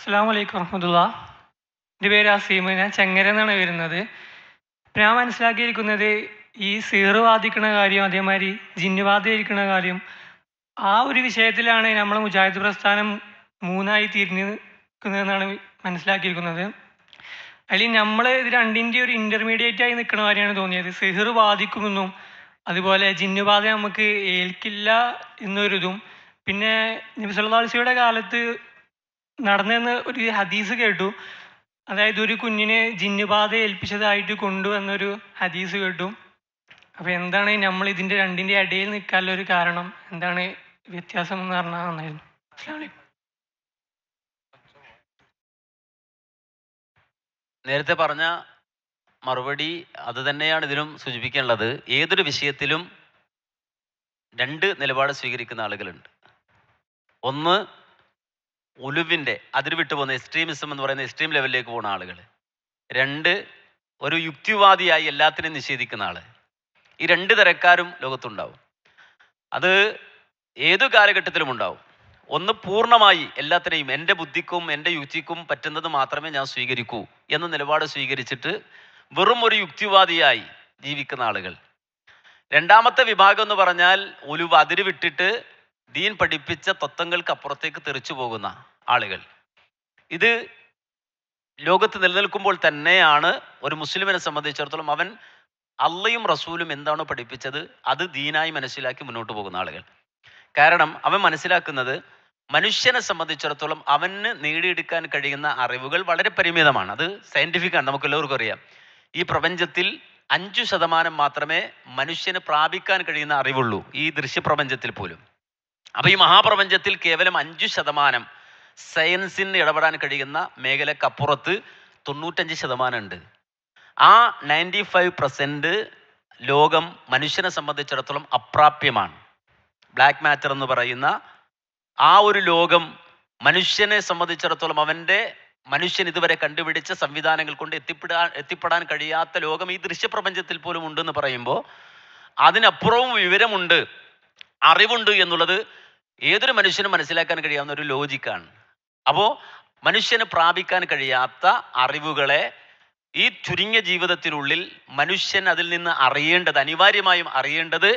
അസ്സലാമു അലൈക്കും വറഹ്മത്തുള്ള. എൻ്റെ പേര് അസീം. ഞാൻ ചെങ്ങര എന്നാണ് വരുന്നത്. ഞാൻ മനസ്സിലാക്കിയിരിക്കുന്നത് ഈ സിഹ്റ് ബാധിക്കുന്ന കാര്യം, അതേമാതിരി ജിന്ന് ബാധയിരിക്കുന്ന കാര്യം, ആ ഒരു വിഷയത്തിലാണ് നമ്മളെ മുജാഹിദ് പ്രസ്ഥാനം മൂന്നായി തിരിഞ്ഞ് നിൽക്കുന്നതെന്നാണ് മനസ്സിലാക്കിയിരിക്കുന്നത്. അതിൽ നമ്മൾ ഇത് രണ്ടിൻ്റെ ഒരു ഇൻ്റർമീഡിയറ്റ് ആയി നിൽക്കുന്ന കാര്യമാണ് തോന്നിയത്. സിഹ്റ് ബാധിക്കുമെന്നും അതുപോലെ ജിന്ന് ബാധ നമുക്ക് ഏൽക്കില്ല എന്നൊരിതും, പിന്നെ നബി സല്ലല്ലാഹു അലൈഹി വസല്ലമയുടെ കാലത്ത് നടന്നെന്ന് ഒരു ഹദീസ് കേട്ടു. അതായത് ഒരു കുഞ്ഞിനെ ജിന്നുബാധ ഏൽപ്പിച്ചതായിട്ട് കൊണ്ടുവന്നൊരു ഹദീസ് കേട്ടു. അപ്പോൾ എന്താണ് നമ്മൾ ഇതിൻ്റെ രണ്ടിൻ്റെ ഇടയിൽ നിൽക്കാനുള്ള ഒരു കാരണം, എന്താണ് വ്യത്യാസം എന്ന് പറഞ്ഞാൽ നന്നായിരുന്നു. അസ്സലാമു അലൈക്കും. നേരത്തെ പറഞ്ഞ മറുപടി അത് തന്നെയാണ് ഇതിലും സൂചിപ്പിക്കാനുള്ളത്. ഏതൊരു വിഷയത്തിലും രണ്ട് നിലപാട് സ്വീകരിക്കുന്ന ആളുകളുണ്ട്. ഒന്ന്, ഉലുവിൻ്റെ അതിർവിട്ട് പോകുന്ന എക്സ്ട്രീമിസം എന്ന് പറയുന്ന എക്സ്ട്രീം ലെവലിലേക്ക് പോകുന്ന ആളുകൾ. രണ്ട്, ഒരു യുക്തിവാദിയായി എല്ലാത്തിനെയും നിഷേധിക്കുന്ന ആൾ. ഈ രണ്ട് തരക്കാരും ലോകത്തുണ്ടാവും. അത് ഏതു കാലഘട്ടത്തിലും ഉണ്ടാവും. ഒന്ന്, പൂർണ്ണമായി എല്ലാത്തിനെയും എൻ്റെ ബുദ്ധിക്കും എൻ്റെ യുക്തിക്കും പറ്റുന്നത് മാത്രമേ ഞാൻ സ്വീകരിക്കൂ എന്ന നിലപാട് സ്വീകരിച്ചിട്ട് വെറും ഒരു യുക്തിവാദിയായി ജീവിക്കുന്ന ആളുകൾ. രണ്ടാമത്തെ വിഭാഗം എന്ന് പറഞ്ഞാൽ ഉലുവ് അതിര് വിട്ടിട്ട് ദീൻ പഠിപ്പിച്ച തത്വങ്ങൾക്ക് അപ്പുറത്തേക്ക് തെറിച്ചു പോകുന്ന ആളുകൾ. ഇത് ലോകത്ത് നിലനിൽക്കുമ്പോൾ തന്നെയാണ് ഒരു മുസ്ലിമിനെ സംബന്ധിച്ചിടത്തോളം അവൻ അള്ളയും റസൂലും എന്താണോ പഠിപ്പിച്ചത് അത് ദീനായി മനസ്സിലാക്കി മുന്നോട്ട് പോകുന്ന ആളുകൾ. കാരണം അവൻ മനസ്സിലാക്കുന്നത് മനുഷ്യനെ സംബന്ധിച്ചിടത്തോളം അവന് നേടിയെടുക്കാൻ കഴിയുന്ന അറിവുകൾ വളരെ പരിമിതമാണ്. അത് സയൻറ്റിഫിക്കാണ്, നമുക്ക് എല്ലാവർക്കും അറിയാം. ഈ പ്രപഞ്ചത്തിൽ 5% മാത്രമേ മനുഷ്യന് പ്രാപിക്കാൻ കഴിയുന്ന അറിവുള്ളൂ, ഈ ദൃശ്യപ്രപഞ്ചത്തിൽ പോലും. അപ്പോൾ ഈ മഹാപ്രപഞ്ചത്തിൽ കേവലം 5% സയൻസിന് ഇടപെടാൻ കഴിയുന്ന മേഖലക്കപ്പുറത്ത് 95% ഉണ്ട്. ആ 95% ലോകം മനുഷ്യനെ സംബന്ധിച്ചിടത്തോളം അപ്രാപ്യമാണ്. ബ്ലാക്ക് മാറ്റർ എന്ന് പറയുന്ന ആ ഒരു ലോകം മനുഷ്യനെ സംബന്ധിച്ചിടത്തോളം മനുഷ്യൻ ഇതുവരെ കണ്ടുപിടിച്ച സംവിധാനങ്ങൾ കൊണ്ട് എത്തിപ്പെടാൻ കഴിയാത്ത ലോകം ഈ ദൃശ്യപ്രപഞ്ചത്തിൽ പോലും ഉണ്ടെന്ന് പറയുമ്പോൾ അതിനപ്പുറവും വിവരമുണ്ട്, അറിവുണ്ട് എന്നുള്ളത് ഏതൊരു മനുഷ്യനും മനസ്സിലാക്കാൻ കഴിയാവുന്ന ഒരു ലോജിക്കാണ്. അപ്പോൾ മനുഷ്യന് പ്രാപിക്കാൻ കഴിയാത്ത അറിവുകളെ ഈ ചുരുങ്ങിയ ജീവിതത്തിനുള്ളിൽ മനുഷ്യൻ അതിൽ നിന്ന് അനിവാര്യമായും അറിയേണ്ടത്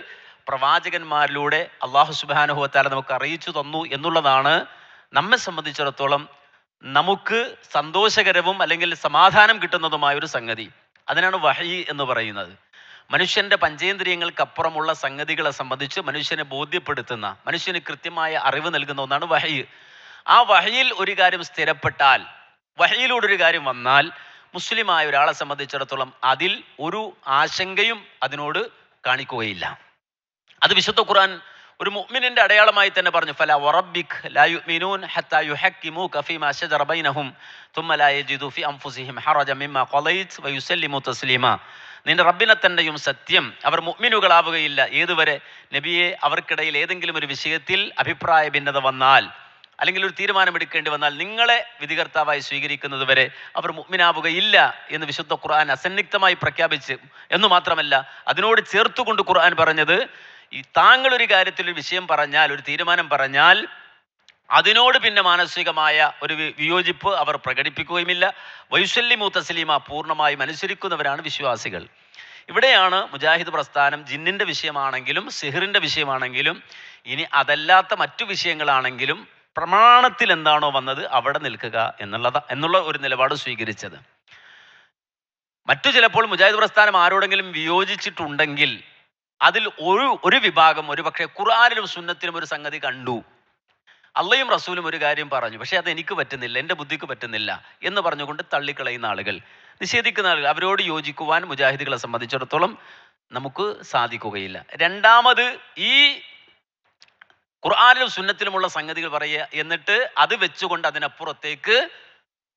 പ്രവാചകന്മാരിലൂടെ അള്ളാഹു സുബ്ഹാനഹു വ തആല നമുക്ക് അറിയിച്ചു തന്നു എന്നുള്ളതാണ് നമ്മെ സംബന്ധിച്ചിടത്തോളം നമുക്ക് സന്തോഷകരവും അല്ലെങ്കിൽ സമാധാനം കിട്ടുന്നതുമായ ഒരു സംഗതി. അതിനാണ് വഹയി എന്ന് പറയുന്നത്. മനുഷ്യൻ്റെ പഞ്ചേന്ദ്രിയങ്ങൾക്കപ്പുറമുള്ള സംഗതികളെ സംബന്ധിച്ച് മനുഷ്യനെ ബോധ്യപ്പെടുത്തുന്ന, മനുഷ്യന് കൃത്യമായ അറിവ് നൽകുന്ന ഒന്നാണ് വഹയി. ആ വഹയിൽ ഒരു കാര്യം സ്ഥിരപ്പെട്ടാൽ, വഹയിലൂടെ ഒരു കാര്യം വന്നാൽ മുസ്ലിമായ ഒരാളെ സംബന്ധിച്ചിടത്തോളം അതിൽ ഒരു ആശങ്കയും അതിനോട് കാണിക്കുകയില്ല. അത് വിശുദ്ധ ഖുർആൻ ഒരു മുഅ്മിനിന്റെ അടയാളമായി തന്നെ പറഞ്ഞു, ഫല വറബ്ബിക് ലാ യുഅ്മിനൂൻ ഹത്താ യുഹക്കിമൂക ഫീമാ ശജറ ബൈനഹും തുമ്മ ലാ യജിദു ഫീ അൻഫുസിഹിം ഹറജൻ മിമ്മാ ഖളൈത് വയുസല്ലിമു തസ്ലീമാ. നിന്റെ റബ്ബിനെ തന്നെയും സത്യം, അവർ മുഅ്മിനുകളാവുകയില്ല ഏതുവരെ നബിയെ അവർക്കിടയിൽ ഏതെങ്കിലും ഒരു വിഷയത്തിൽ അഭിപ്രായ ഭിന്നത വന്നാൽ അല്ലെങ്കിൽ ഒരു തീരുമാനമെടുക്കേണ്ടി വന്നാൽ നിങ്ങളെ വിധികർത്താവായി സ്വീകരിക്കുന്നത് വരെ അവർ മുഅ്മിനാവുകയില്ല എന്ന് വിശുദ്ധ ഖുർആൻ അസന്നിഗ്ധമായി പ്രഖ്യാപിച്ച്. എന്നു മാത്രമല്ല, അതിനോട് ചേർത്തുകൊണ്ട് ഖുർആൻ പറഞ്ഞത്, ഈ താങ്കൾ ഒരു കാര്യത്തിൽ ഒരു വിഷയം പറഞ്ഞാൽ, ഒരു തീരുമാനം പറഞ്ഞാൽ അതിനോട് പിന്നെ മാനസികമായ ഒരു വിയോജിപ്പ് അവർ പ്രകടിപ്പിക്കുകയുമില്ല. വയുസല്ലിമു തസ്ലീമ, പൂർണ്ണമായും അനുസരിക്കുന്നവരാണ് വിശ്വാസികൾ. ഇവിടെയാണ് മുജാഹിദ് പ്രസ്ഥാനം ജിന്നിൻ്റെ വിഷയമാണെങ്കിലും സിഹ്റിൻ്റെ വിഷയമാണെങ്കിലും ഇനി അതല്ലാത്ത മറ്റു വിഷയങ്ങളാണെങ്കിലും പ്രമാണത്തിൽ എന്താണോ വന്നത് അവിടെ നിൽക്കുക എന്നുള്ള ഒരു നിലപാട് സ്വീകരിച്ചത്. മറ്റു ചിലപ്പോൾ മുജാഹിദ് പ്രസ്ഥാനം ആരോടെങ്കിലും വിയോജിച്ചിട്ടുണ്ടെങ്കിൽ അതിൽ ഒരു വിഭാഗം ഒരു പക്ഷേ ഖുർആനിലും സുന്നത്തിലും ഒരു സംഗതി കണ്ടു, അള്ളയും റസൂലും ഒരു കാര്യം പറഞ്ഞു, പക്ഷേ അത് എനിക്ക് പറ്റുന്നില്ല, എൻ്റെ ബുദ്ധിക്ക് പറ്റുന്നില്ല എന്ന് പറഞ്ഞുകൊണ്ട് തള്ളിക്കളയുന്ന ആളുകൾ, നിഷേധിക്കുന്ന ആളുകൾ, അവരോട് യോജിക്കുവാൻ മുജാഹിദുകളെ സംബന്ധിച്ചിടത്തോളം നമുക്ക് സാധിക്കുകയില്ല. രണ്ടാമത്, ഈ ഖുർആനിലും സുന്നത്തിലുമുള്ള സംഗതികൾ പറയുക, എന്നിട്ട് അത് വെച്ചുകൊണ്ട് അതിനപ്പുറത്തേക്ക്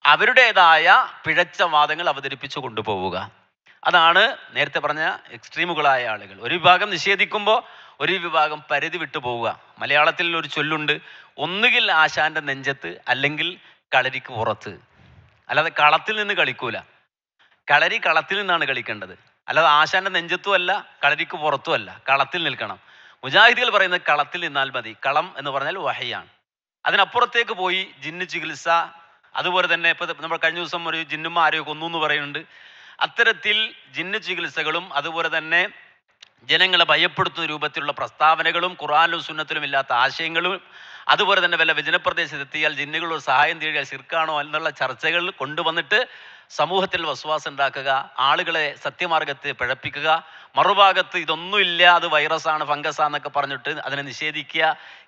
അവരുടേതായ പിഴച്ച വാദങ്ങൾ അവതരിപ്പിച്ചു കൊണ്ടുപോവുക. അതാണ് നേരത്തെ പറഞ്ഞ എക്സ്ട്രീമുകളായ ആളുകൾ. ഒരു വിഭാഗം നിഷേധിക്കുമ്പോൾ ഒരു വിഭാഗം പരിധി വിട്ടു പോവുക. മലയാളത്തിൽ ഒരു ചൊല്ലുണ്ട്, ഒന്നുകിൽ ആശാന്റെ നെഞ്ചത്ത് അല്ലെങ്കിൽ കളരിക്ക് പുറത്ത്. അല്ലാതെ കളത്തിൽ നിന്ന് കളിക്കൂല. കളരി കളത്തിൽ നിന്നാണ് കളിക്കേണ്ടത്, അല്ലാതെ ആശാന്റെ നെഞ്ചത്തും അല്ല കളരിക്ക് പുറത്തും അല്ല, കളത്തിൽ നിൽക്കണം. മുജാഹിദികൾ പറയുന്നത് കളത്തിൽ നിന്നാൽ മതി. കളം എന്ന് പറഞ്ഞാൽ വഹയാണ്. അതിനപ്പുറത്തേക്ക് പോയി ജിന്ന് ചികിത്സ, അതുപോലെ തന്നെ ഇപ്പോൾ നമ്മൾ കഴിഞ്ഞ ദിവസം ഒരു ജിന്നുമ്മ ആരെയോ കൊന്നു എന്ന് പറയുന്നുണ്ട്. അത്തരത്തിൽ ജിന്ന് ചികിത്സകളും അതുപോലെ തന്നെ ജനങ്ങളെ ഭയപ്പെടുത്തുന്ന രൂപത്തിലുള്ള പ്രസ്താവനകളും ഖുർആനിലും സുന്നത്തിലും ഇല്ലാത്ത ആശയങ്ങളും അതുപോലെ തന്നെ വല്ല വിജനപ്രദേശത്തെത്തിയാൽ ജിന്നുകളോട് സഹായം തേടിയാൽ ശിർക്കാണോ എന്നുള്ള ചർച്ചകൾ കൊണ്ടുവന്നിട്ട് സമൂഹത്തിൽ വസ്വാസം ഉണ്ടാക്കുക, ആളുകളെ സത്യമാർഗത്തെ പിഴപ്പിക്കുക, മറുഭാഗത്ത് ഇതൊന്നുമില്ല, അത് വൈറസാണ്, ഫംഗസാന്നൊക്കെ പറഞ്ഞിട്ട് അതിനെ നിഷേധിക്കുക.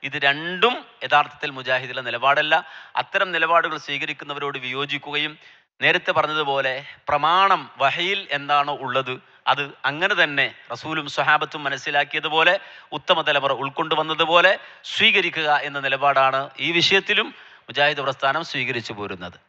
ഇത് രണ്ടും യഥാർത്ഥത്തിൽ മുജാഹിദിലെ നിലപാടല്ല. അത്തരം നിലപാടുകൾ സ്വീകരിക്കുന്നവരോട് വിയോജിക്കുകയും നേരത്തെ പറഞ്ഞതുപോലെ പ്രമാണം വഹയിൽ എന്താണോ ഉള്ളത് അത് അങ്ങനെ തന്നെ റസൂലും സ്വഹാബത്തും മനസ്സിലാക്കിയതുപോലെ ഉത്തമ തലമുറ ഉൾക്കൊണ്ടുവന്നതുപോലെ സ്വീകരിക്കുക എന്ന നിലപാടാണ് ഈ വിഷയത്തിലും മുജാഹിദ് പ്രസ്ഥാനം സ്വീകരിച്ചു പോരുന്നത്.